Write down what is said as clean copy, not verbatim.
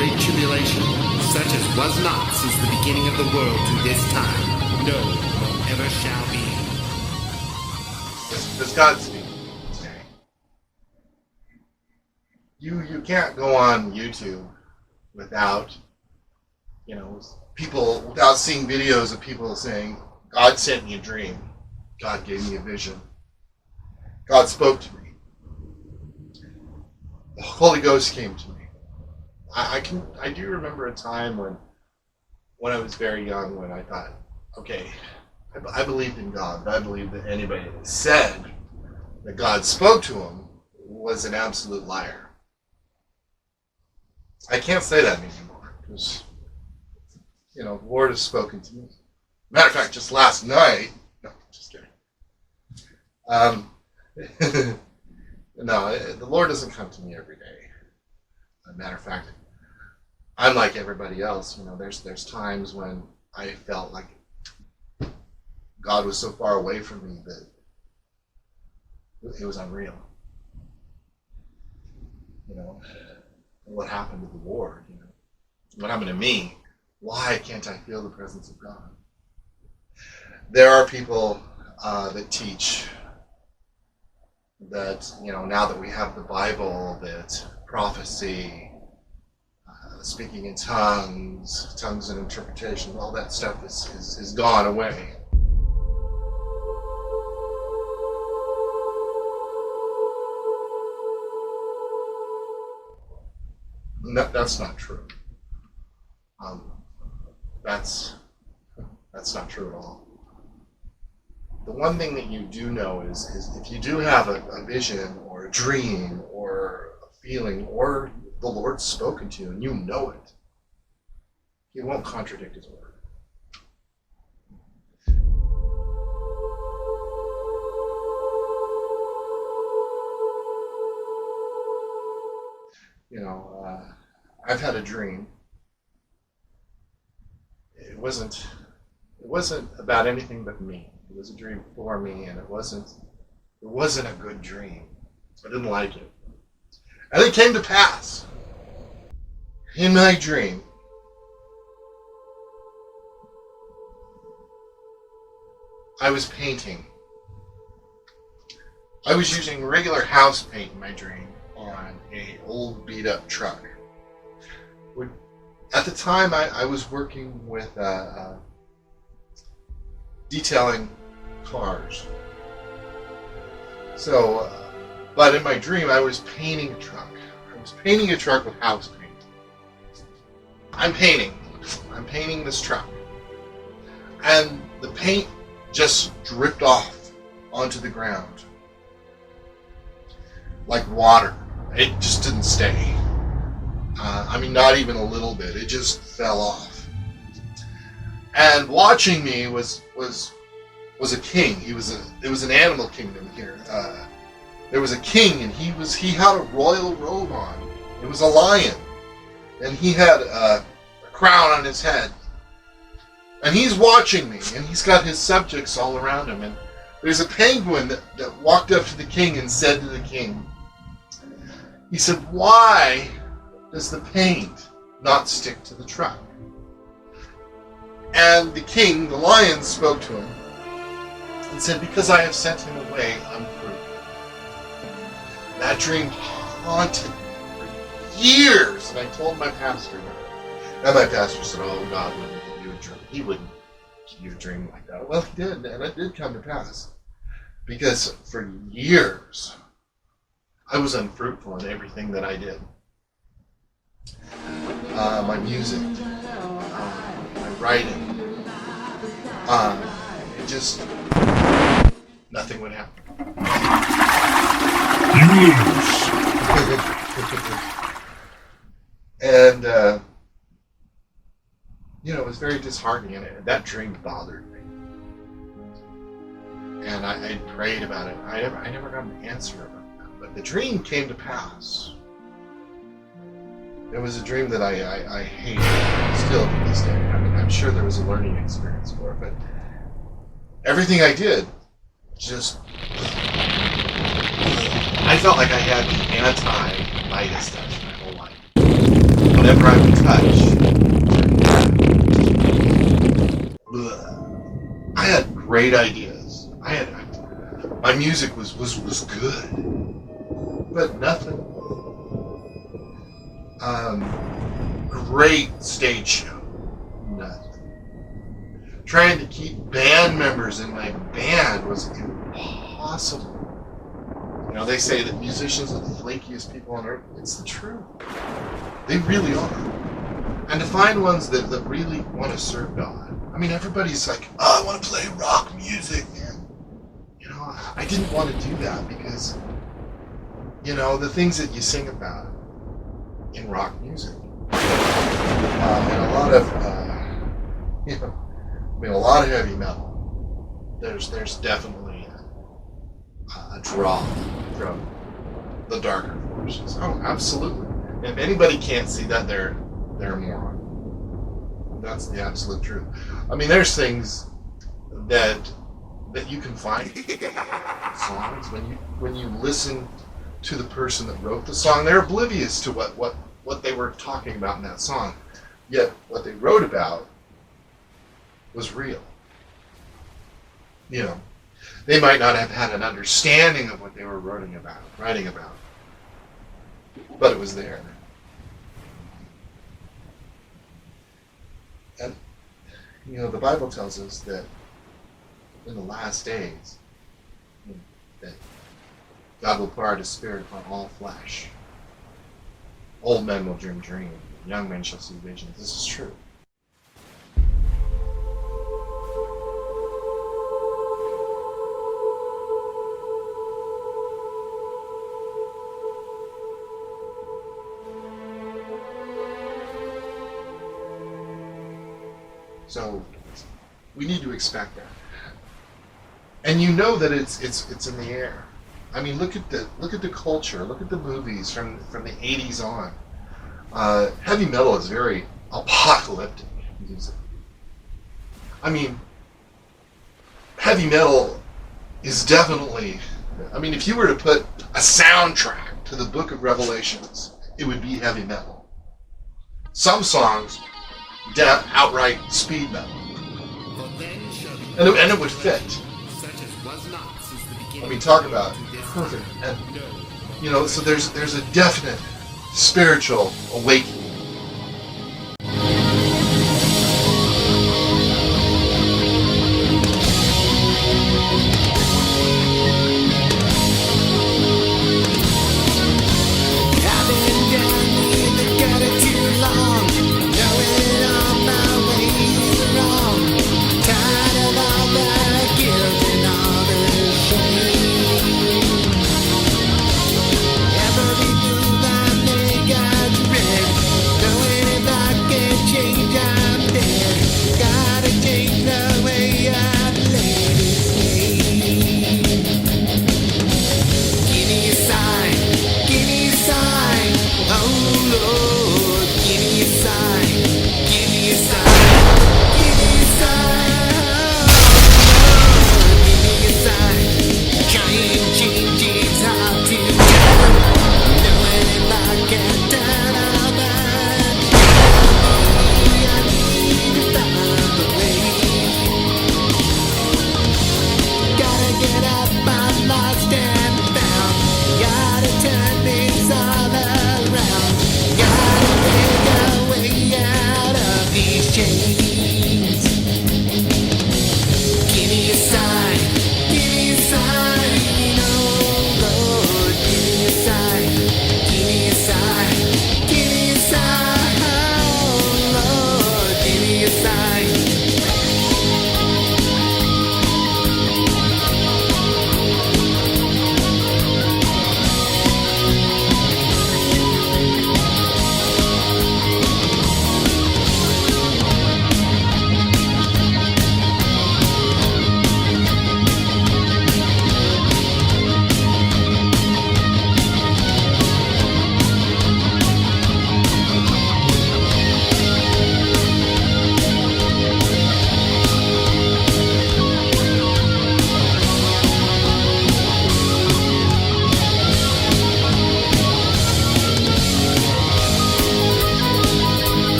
great tribulation, such as was not since the beginning of the world to this time, no, nor ever shall be. Does God speak today? You can't go on YouTube without, people, without seeing videos of people saying, God sent me a dream. God gave me a vision. God spoke to me. The Holy Ghost came to me. I do remember a time when I was very young, when I thought, okay, I believed in God, but I believed that anybody that said that God spoke to him was an absolute liar. I can't say that anymore, because, the Lord has spoken to me. Matter of fact, just last night, no, just kidding. No, the Lord doesn't come to me every day. Matter of fact, I'm like everybody else. There's times when I felt like God was so far away from me that it was unreal. What happened to the Lord? What happened to me? Why can't I feel the presence of God? There are people that teach that, now that we have the Bible, that prophecy, speaking in tongues and interpretation, all that stuff is gone away. That's not true. That's not true at all. The one thing that you do know is if you do have a vision or a dream or a feeling, or the Lord's spoken to you and you know it, He won't contradict His word. I've had a dream. It wasn't about anything but me. It was a dream for me, and it wasn't a good dream. I didn't like it. And it came to pass. In my dream, I was painting. I was using regular house paint in my dream on a old beat up truck. At the time, I was working with detailing cars. So, but in my dream, I was painting a truck. I was painting a truck with house paint. I'm painting this truck. And the paint just dripped off onto the ground. Like water. It just didn't stay. Not even a little bit. It just fell off. And watching me was a king. It was an animal kingdom here. There was a king, and he had a royal robe on. It was a lion, and he had a crown on his head. And he's watching me, and he's got his subjects all around him. And there's a penguin that walked up to the king and said to the king, he said, "Why does the paint not stick to the truck?" And the king, the lion, spoke to him and said, "Because I have sent him away unfruitful." That dream haunted me for years, and I told my pastor that. And my pastor said, "Oh, God wouldn't give you a dream. He wouldn't give you a dream like that." Well, He did, and it did come to pass. Because for years, I was unfruitful in everything that I did. My music, my writing, it just, nothing would happen. You lose. And, it was very disheartening, and that dream bothered me. And I prayed about it. I never got an answer about that. But the dream came to pass. It was a dream that I hated still to this day. I'm sure there was a learning experience for it, but everything I did just, I felt like I had the anti-Midas touch my whole life. whatever I would touch. Ugh. I had great ideas. My music was good, but nothing. Great stage show, nothing. Trying to keep band members in my band was impossible. You know, they say that musicians are the flakiest people on earth. It's the truth. They really are. And to find ones that really want to serve God. I mean, everybody's like, oh, I want to play rock music, man. You know, I didn't want to do that because, you know, the things that you sing about in rock music, and a lot of, a lot of heavy metal, there's definitely a draw from the darker forces. Oh, absolutely. And if anybody can't see that, they're a moron. That's the absolute truth. I mean, there's things that you can find songs when you listen to the person that wrote the song. They're oblivious to what they were talking about in that song. Yet what they wrote about was real. You know, they might not have had an understanding of what they were writing about, but it was there. And, you know, the Bible tells us that in the last days, that God will pour out His Spirit upon all flesh. Old men will dream dreams, young men shall see visions. This is true. So we need to expect that, and you know that it's in the air. I mean, look at the culture. Look at the movies from the 80s on. Heavy metal is very apocalyptic music. I mean, heavy metal is definitely. I mean, if you were to put a soundtrack to the Book of Revelations, it would be heavy metal. Some songs. Outright speed metal, and it would fit. I mean, talk about perfect, and you know, so there's a definite spiritual awakening